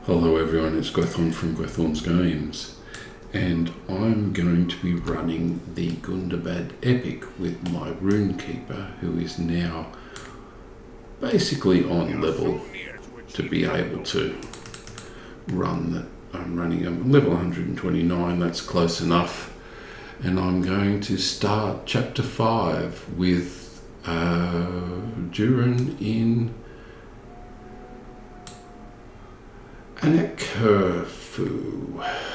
Hello everyone, it's Gwethorn from Gwethorn's Games, and I'm going to be running the Gundabad Epic with my Runekeeper, who is now basically on level to be able to run that. I'm running a level 129, that's close enough, and I'm going to start chapter 5 with Duran in Runekeeper,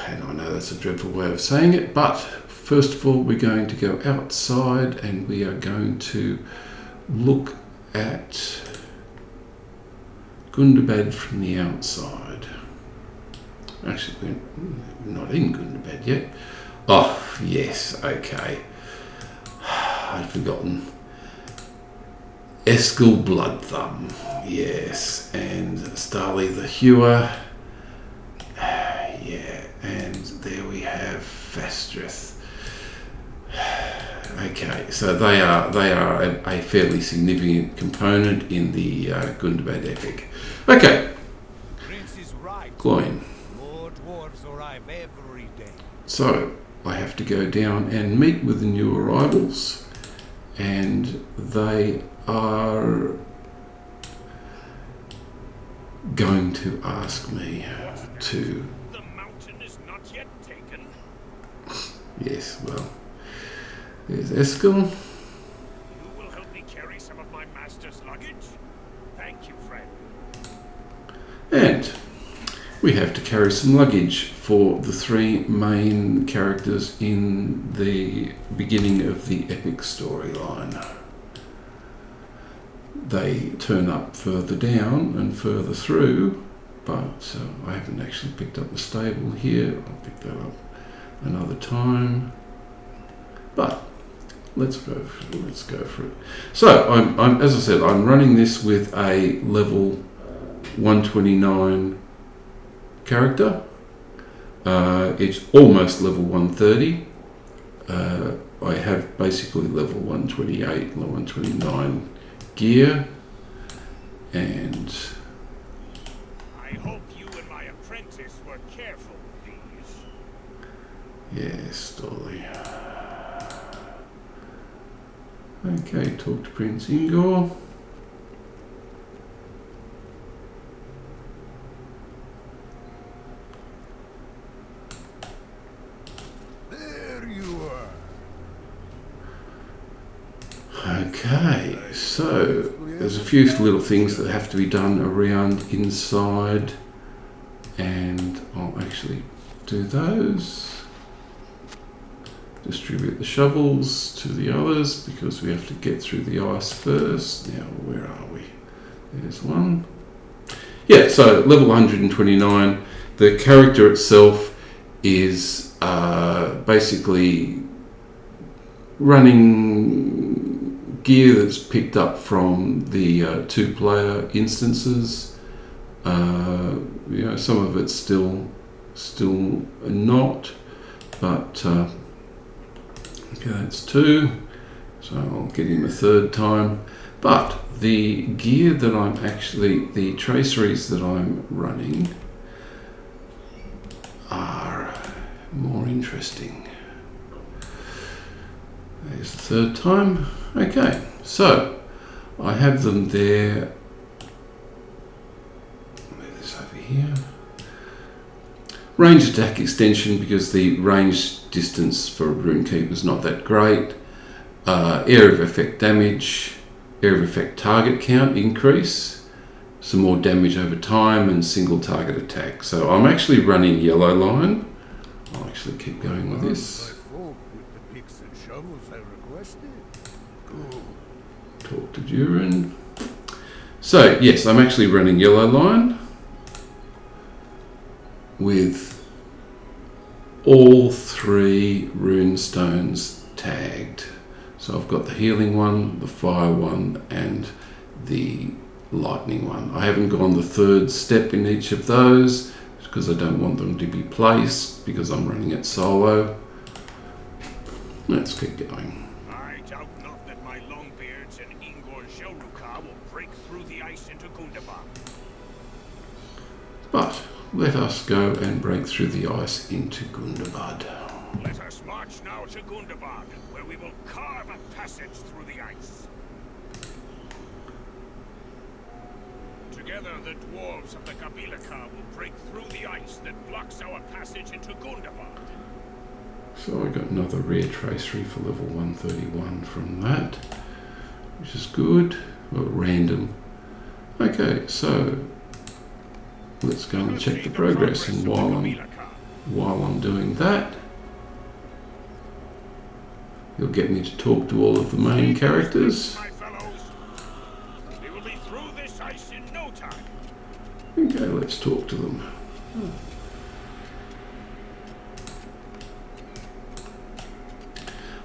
and I know that's a dreadful way of saying it, but first of all we're going to go outside and we are going to look at Gundabad from the outside. Actually, we're not in Gundabad yet. Oh, yes, okay. I'd forgotten. Eskel Bloodthumb, yes, and Starly the Hewer. Yeah, and there we have Fastreth. Okay, so they are a fairly significant component in the Gundabad Epic. Okay, Gloin. More dwarves arrive every day. So I have to go down and meet with the new arrivals, and they are going to ask me to. The mountain is not yet taken. Yes, well, there's Eskel. You will help me carry some of my master's luggage? Thank you, friend. And we have to carry some luggage for the three main characters in the beginning of the epic storyline. They turn up further down and further through, but I haven't actually picked up the stable here. I'll pick that up another time. But let's go for it. So I'm as I said, I'm running this with a level 129 character. It's almost level 130. I have basically level 128, level 129 gear, and I hope you and my apprentice were careful with these. yes, Dolly. Okay, talk to Prince Ingor. There you are. Okay, so there's a few little things that have to be done around inside, and I'll actually do those. Distribute the shovels to the others because we have to get through the ice first. Now, where are we? There's one. Yeah, so level 129. The character itself is basically running gear that's picked up from the two-player instances. Some of it's still not, but okay, that's two. So I'll get him a third time. But the gear that the traceries that I'm running are more interesting. There's the third time. Okay, so I have them there. Move this over here. Range attack extension, because the range distance for Runekeeper is not that great. Area of effect damage, area of effect target count increase, some more damage over time, and single target attack. So I'm actually running yellow line. I'll actually keep going with this. Talk to Duran. So yes, I'm actually running yellow line with all three rune stones tagged. So I've got the healing one, the fire one, and the lightning one. I haven't gone the third step in each of those because I don't want them to be placed because I'm running it solo. Let's keep going. I doubt not that my Longbeards and Ingor Shelruka will break through the ice into Gundabad. But let us go and break through the ice into Gundabad. Let us march now to Gundabad, where we will carve a passage through the ice. Together, the dwarves of the Gabilaka will break through the ice that blocks our passage into Gundabad. So I got another rare tracery for level 131 from that, which is good. Well, random. Okay, so let's go and check the progress. And while I'm doing that, you'll get me to talk to all of the main characters. We will be through this ice in no time. Okay, let's talk to them.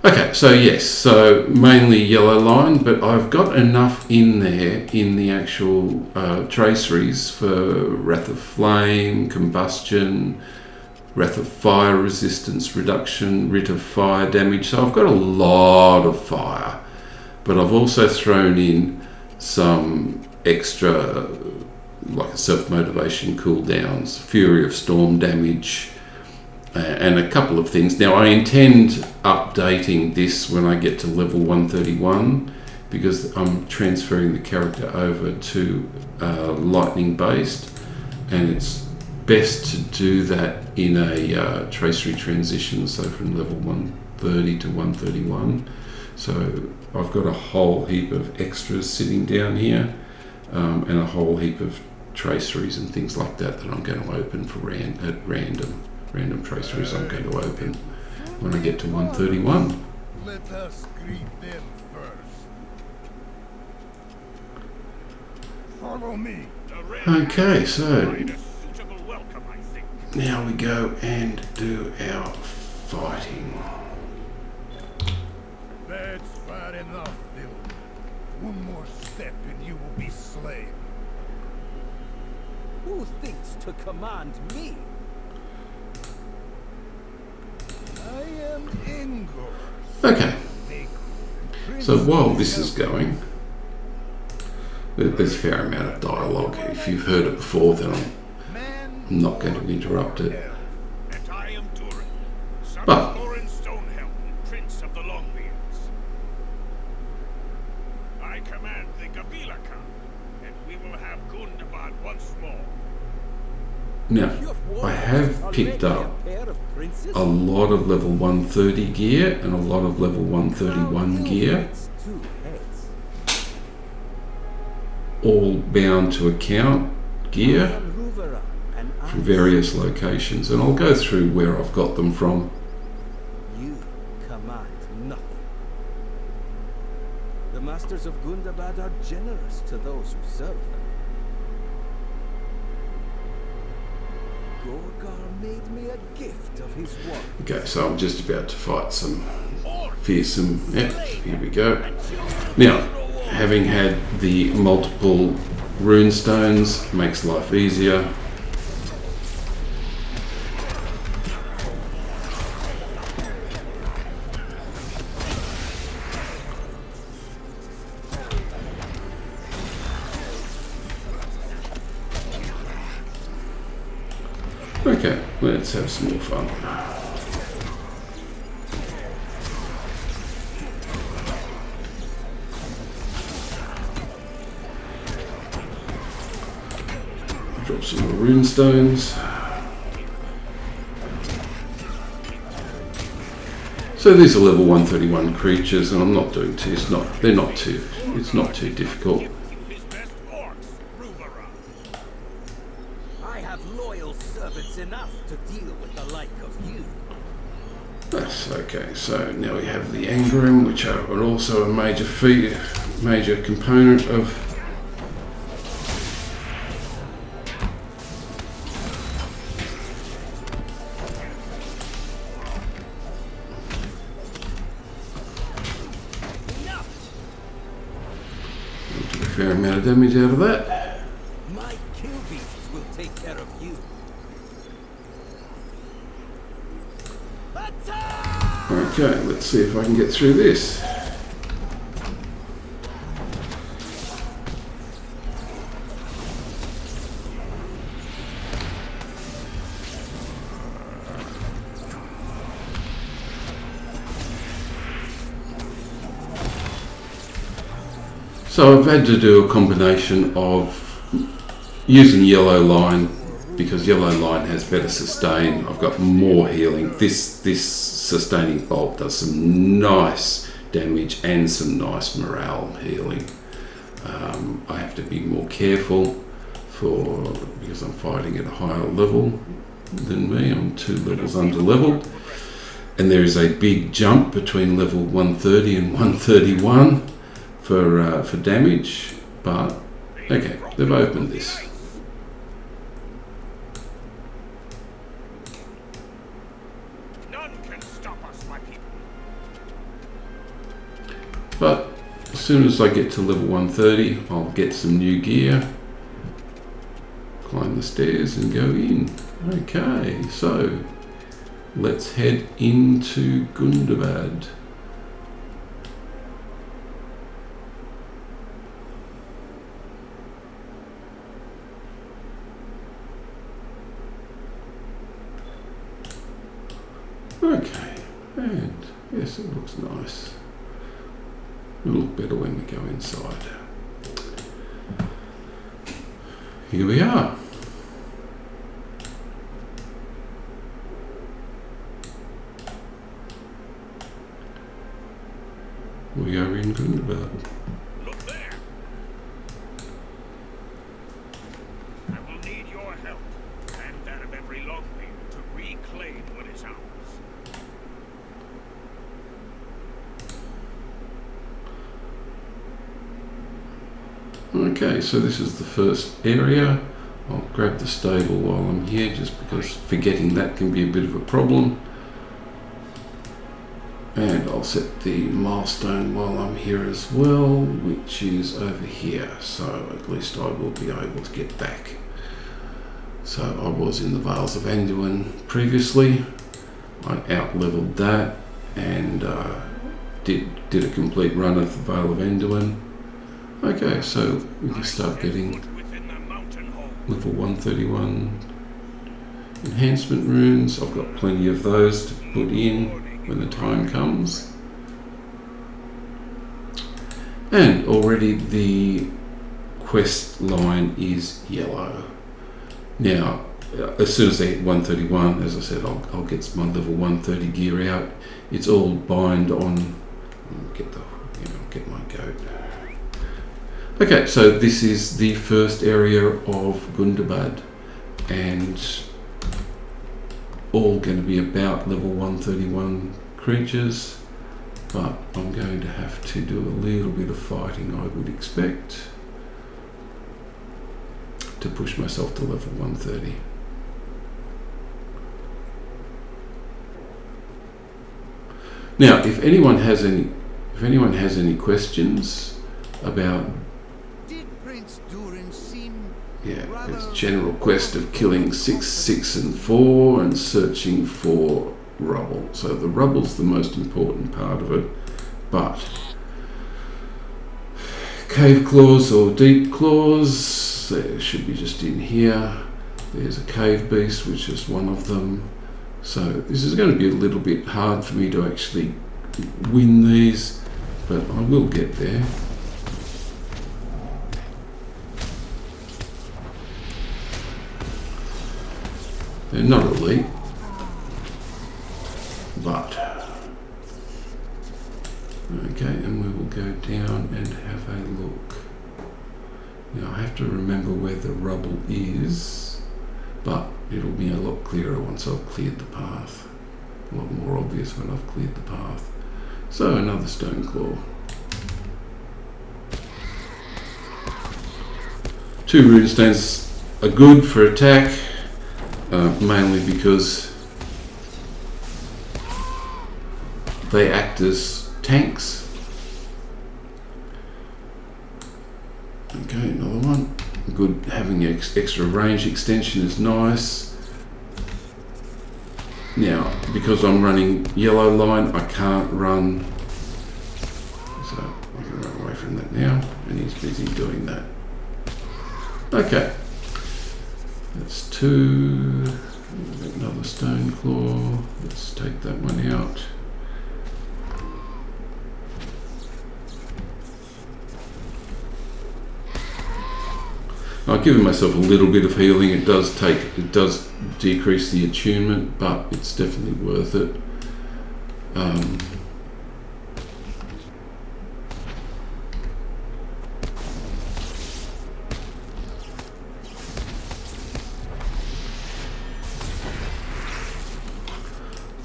Okay, so yes, so mainly yellow line, but I've got enough in there in the actual traceries for Wrath of Flame, Combustion, Wrath of Fire Resistance Reduction, Writ of Fire Damage. So I've got a lot of fire, but I've also thrown in some extra, like a self-motivation cooldowns, Fury of Storm damage, and a couple of things. Now I intend updating this when I get to level 131 because I'm transferring the character over to lightning based, and it's best to do that in a tracery transition, so from level 130 to 131. So I've got a whole heap of extras sitting down here, and a whole heap of traceries and things like that that I'm going to open for random traceries I'm going to open when I get to 131. Let us greet them first. Follow me. Okay, so now we go and do our fighting. That's far enough, Bill. One more step and you will be slain. Who thinks to command me? I am Ingo. Okay, so while this is going, there's a fair amount of dialogue. If you've heard it before, then I'm not going to interrupt it. And I am Durin, son But of Thorin Stonehelm, Prince of the Longbeards. I command the Gabilaka, and we will have Gundabad once more. now, I have picked up a lot of level 130 gear and a lot of level 131 gear, all bound to account gear from various locations, and I'll go through where I've got them from. You command nothing. The masters of Gundabad are generous to those who serve them. Gorgar made me a gift of his work. Okay, so I'm just about to fight some fearsome. Yep, here we go. Now, having had the multiple rune stones makes life easier. Okay, let's have some more fun. Drop some more rune stones. So these are level 131 creatures, and I'm not doing too. It's not too difficult. His best orcs, Ruvara. I have loyal servants enough to deal with the like of you. That's okay. So now we have the Angrim, which are also a major component of a fair amount of damage out of that. My kill beasts will take care of you. Attack! Okay, let's see if I can get through this. So I've had to do a combination of using yellow line, because yellow line has better sustain. I've got more healing. This sustaining bolt does some nice damage and some nice morale healing. I have to be more careful because I'm fighting at a higher level than me. I'm 2 levels under leveled, and there is a big jump between level 130 and 131 for damage. But okay, they've opened this. None can stop us, my people. But as soon as I get to level 130, I'll get some new gear, climb the stairs and go in. Okay, so let's head into Gundabad. Okay, and yes, it looks nice. It'll look better when we go inside. Here we are. We are in Gundabad. Look there. I will need your help and that of every Longbeard to reclaim what is ours. Okay, so this is the first area. I'll grab the stable while I'm here, just because forgetting that can be a bit of a problem. And I'll set the milestone while I'm here as well, which is over here, so at least I will be able to get back. So I was in the Vales of Anduin previously. I out-leveled that and did a complete run of the Vale of Anduin. Okay, so we can start getting level 131 enhancement runes. I've got plenty of those to put in when the time comes. And already the quest line is yellow. Now, as soon as I hit 131, as I said, I'll get my level 130 gear out. It's all bind on. Get my goat. Okay, so this is the first area of Gundabad, and all going to be about level 131 creatures, but I'm going to have to do a little bit of fighting, I would expect, to push myself to level 130. Now, if anyone has any questions about this general quest of killing 6, 6 and 4 and searching for rubble. So the rubble's the most important part of it, but cave claws or deep claws, they should be just in here. There's a cave beast, which is one of them. So this is going to be a little bit hard for me to actually win these, but I will get there. They're not elite, but okay, and we will go down and have a look. Now I have to remember where the rubble is, but it'll be a lot clearer once I've cleared the path. A lot more obvious when I've cleared the path. So another stone claw. 2 runestones are good for attack. Mainly because they act as tanks. Okay, another one. Good, having extra range extension is nice. Now, because I'm running yellow line, I can't run, so I can run away from that now, and he's busy doing that. Okay. That's 2. Another stone claw. Let's take that one out. I've given myself a little bit of healing. It does decrease the attunement, but it's definitely worth it.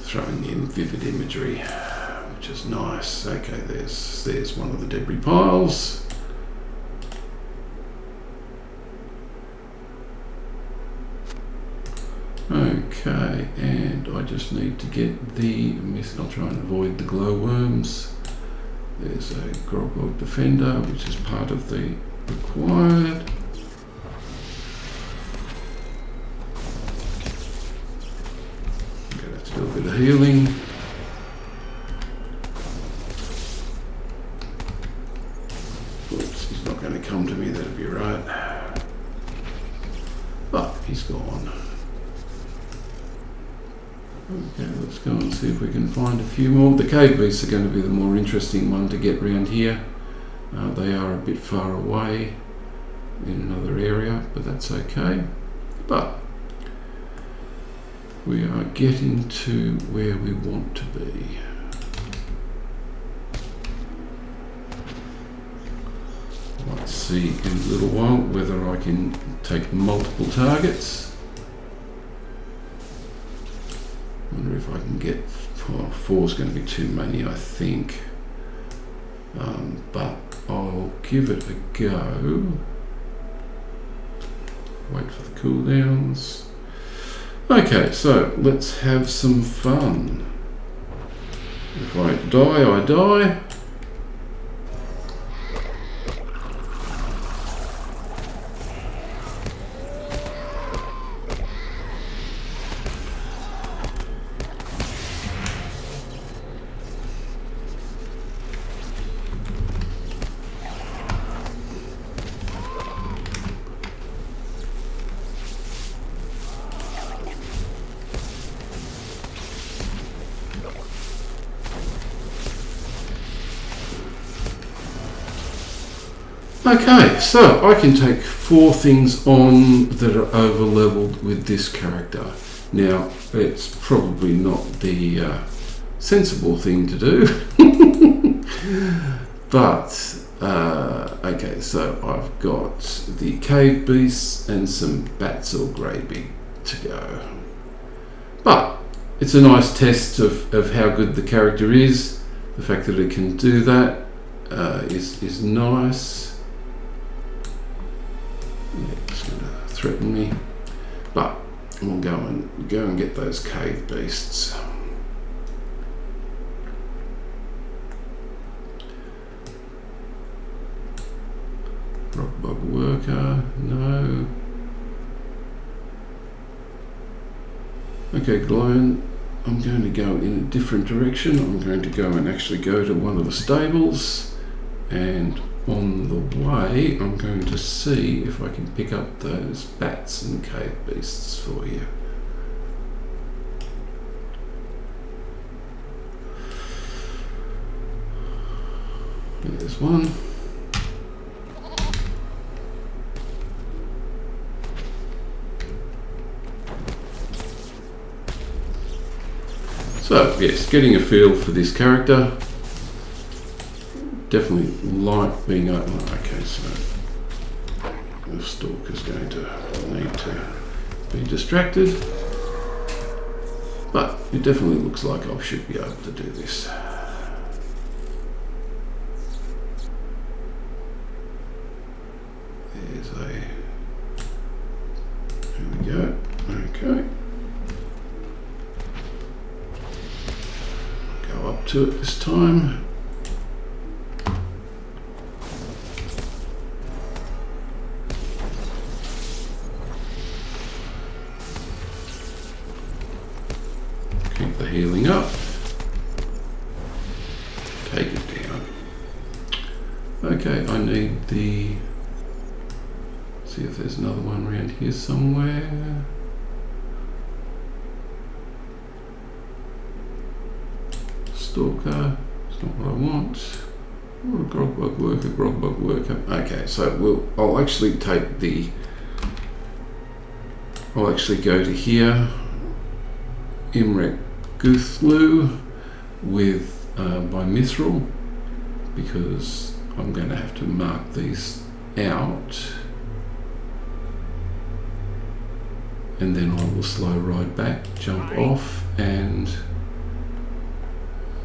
Throwing in vivid imagery, which is nice. Okay, there's one of the debris piles. Okay, and I just need to get the I'll try and avoid the glowworms. There's a Grogbog Defender, which is part of the required. A little bit of healing. Oops, he's not going to come to me, that'd be right. But he's gone. Okay, let's go and see if we can find a few more. The cave beasts are going to be the more interesting one to get round here. They are a bit far away in another area, but that's okay. But we are getting to where we want to be. Let's see in a little while whether I can take multiple targets. I wonder if I can get, well, 4 is going to be too many, I think. But I'll give it a go. Wait for the cooldowns. Okay, so let's have some fun. If I die, I die. Okay, so I can take 4 things on that are over leveled with this character. Now, it's probably not the sensible thing to do, but okay, so I've got the cave beasts and some bats or greybeak to go. But it's a nice test of how good the character is. The fact that it can do that is nice. Yeah, it's going to threaten me, but we'll go and get those cave beasts. Rockbug worker, no. Okay, Gloan, I'm going to go in a different direction. I'm going to go and actually go to one of the stables, and on the way I'm going to see if I can pick up those bats and cave beasts for you. There's one. So yes, getting a feel for this character. Definitely like being open. Okay, so the stalker's going to need to be distracted, but it definitely looks like I should be able to do this. There's a, there we go, okay. Go up to it this time. Keep the healing up. Take it down. Okay, I need the... see if there's another one around here somewhere. Stalker, it's not what I want. Or a Grogbug worker, Grogbug worker. Okay, so I'll actually take the I'll actually go to here, Imrek Guthlu with by Mithril, because I'm going to have to mark these out, and then I will slow ride back, jump off, and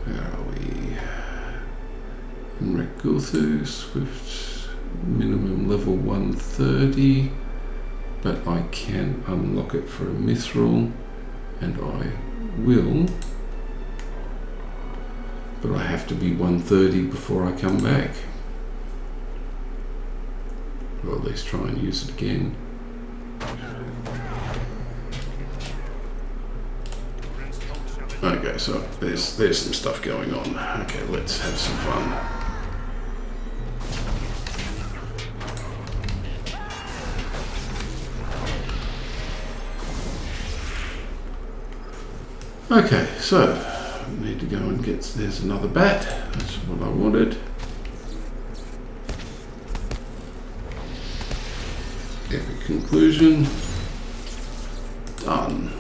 where are we? Imrek Guthlu, Swift, minimum level 130, but I can unlock it for a Mithril, and I will, but I have to be 130 before I come back, or at least try and use it again. Okay, so there's some stuff going on. Okay, let's have some fun. Okay, so I need to go and get, there's another bat, that's what I wanted. Epic conclusion, done.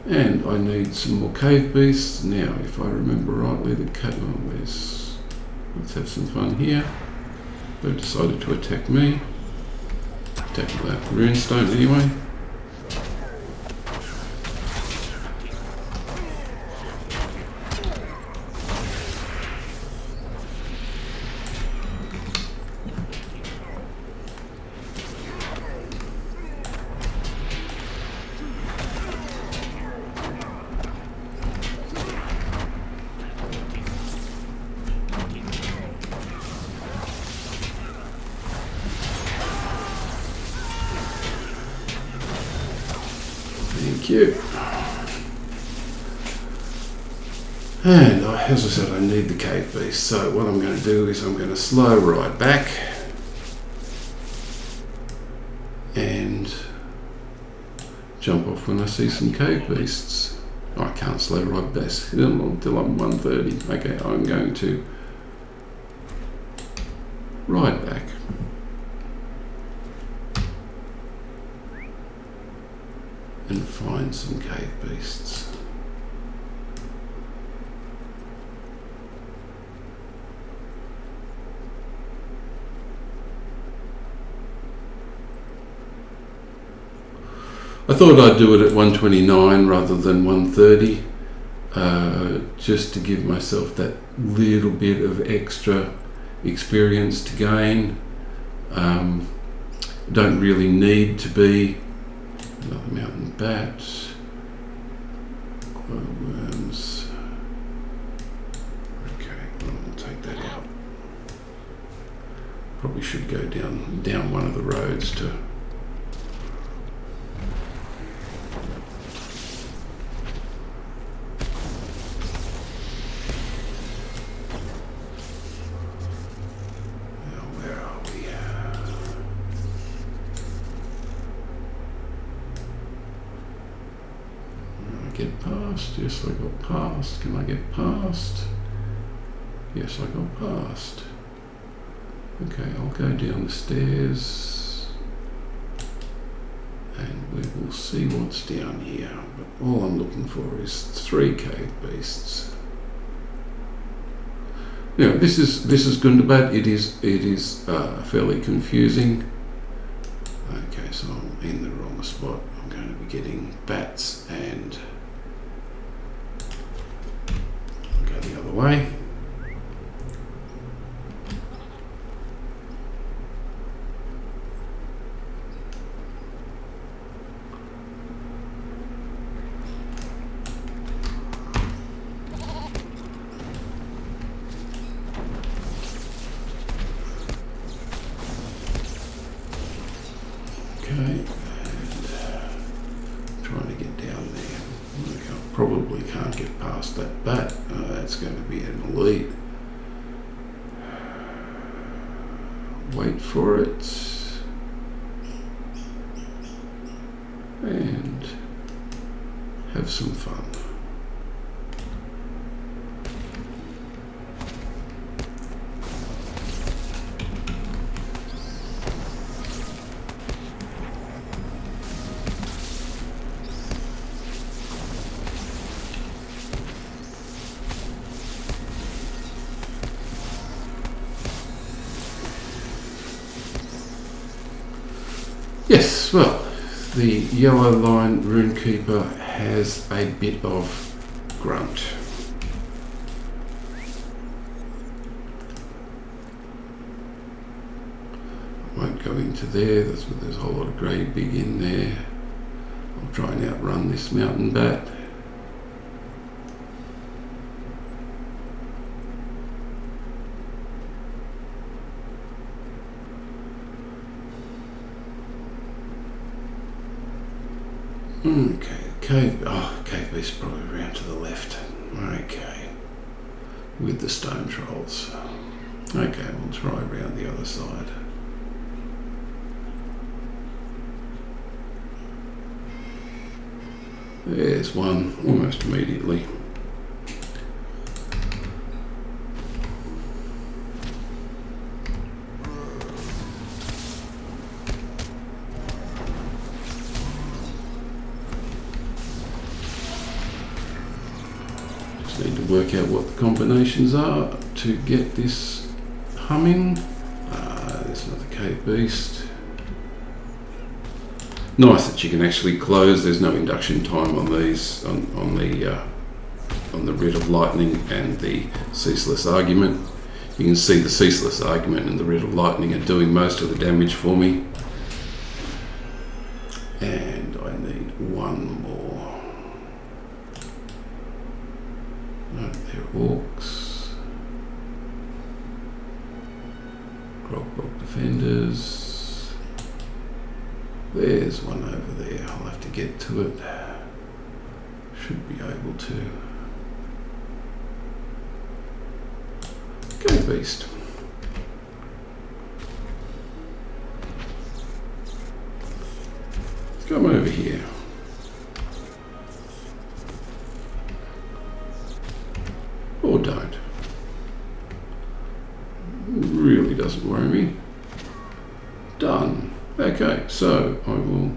And I need some more cave beasts. Now, if I remember rightly, the cave, let's have some fun here. They've decided to attack me. Attack that runestone anyway. Thank you. And as I said, I need the cave beast. So what I'm going to do is I'm going to slow ride back and jump off when I see some cave beasts. Oh, I can't slow ride back until I'm 130. Okay, I'm going to ride back. And find some cave beasts. I thought I'd do it at 129 rather than 130, just to give myself that little bit of extra experience to gain. Don't really need to be. Another mountain bat, glowworms. Okay, I'll take that out. Probably should go down one of the roads to. Get past? Yes, I got past. Can I get past? Yes, I got past. Okay, I'll go down the stairs and we will see what's down here. But all I'm looking for is 3 cave beasts. Now, this is Gundabad. It is fairly confusing. Okay, so I'm in the wrong spot. I'm going to be getting bats and go the other way. Okay, and trying to get down there. I probably can't get past that bat. That's going to be an elite. Wait for it. And have some fun. Yes, well, the yellow line Runekeeper has a bit of grunt. I won't go into there, there's a whole lot of grey big in there. I'll try and outrun this mountain bat. Okay, cave beast probably around to the left. Okay, with the stone trolls. Okay, we'll try around the other side. There's one almost immediately. Need to work out what the combinations are to get this humming. There's another cave beast. Nice that you can actually close. There's no induction time on these on the Red of Lightning and the Ceaseless Argument. You can see the Ceaseless Argument and the Red of Lightning are doing most of the damage for me. And I need one more. No, they're orcs. Grog defenders. There's one over there. I'll have to get to it. Should be able to. Go beast. Let's come over here. Or don't. Really doesn't worry me. Done. Okay, so I will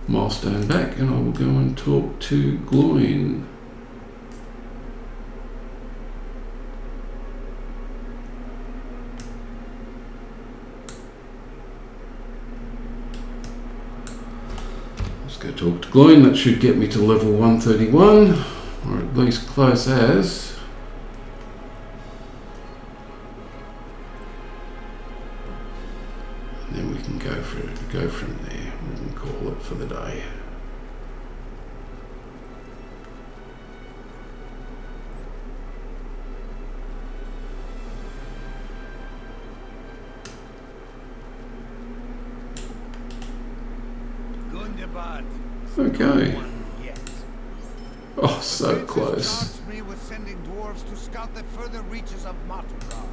milestone back and I will go and talk to Gloin. Let's go talk to Gloin. That should get me to level 131, or at least close as. And then we can go from there. We can call it for the day. Gundabad. Okay. Yes. Oh, so close. Charged me with sending dwarves to scout the further reaches of Matugard.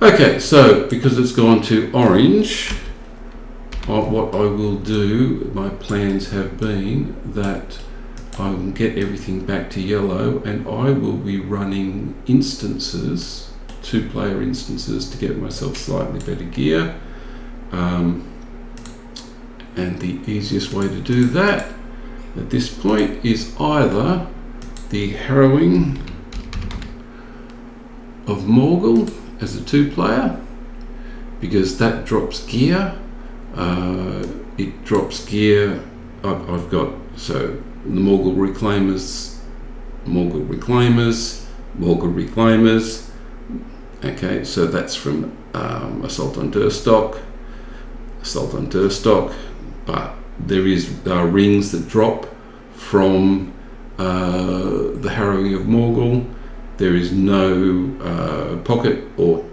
Okay, so because it's gone to orange, what I will do, my plans have been that I will get everything back to yellow and I will be running instances, 2-player instances, to get myself slightly better gear. And the easiest way to do that at this point is either the Harrowing of Morgul as a 2-player, because that drops gear. It drops gear. I've got, so the Morgul Reclaimers. Okay, so that's from Assault on Durstock, but there is rings that drop from the Harrowing of Morgul. There is no pocket or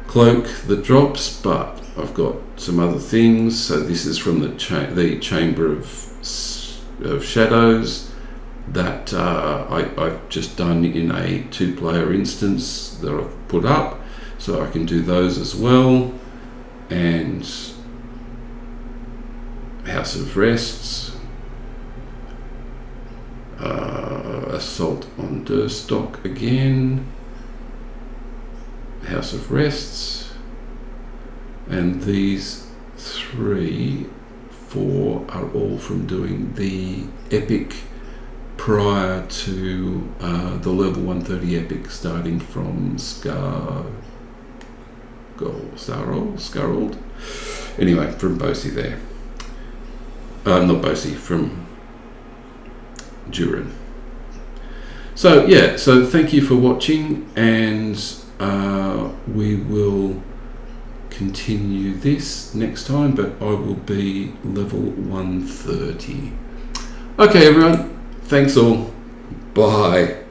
cloak that drops, but I've got some other things. So this is from the Chamber of Shadows that I've just done in a 2-player instance that I've put up, so I can do those as well. And House of Rests, Assault on Durstock again, House of Rests, and these 3, 4 are all from doing the epic prior to the level 130 epic, starting from Scar. Scarrold. Anyway, from Bosi there. Not Bosi, from Durin. So yeah, so thank you for watching, and we will continue this next time, but I will be level 130. Okay everyone, thanks all, bye.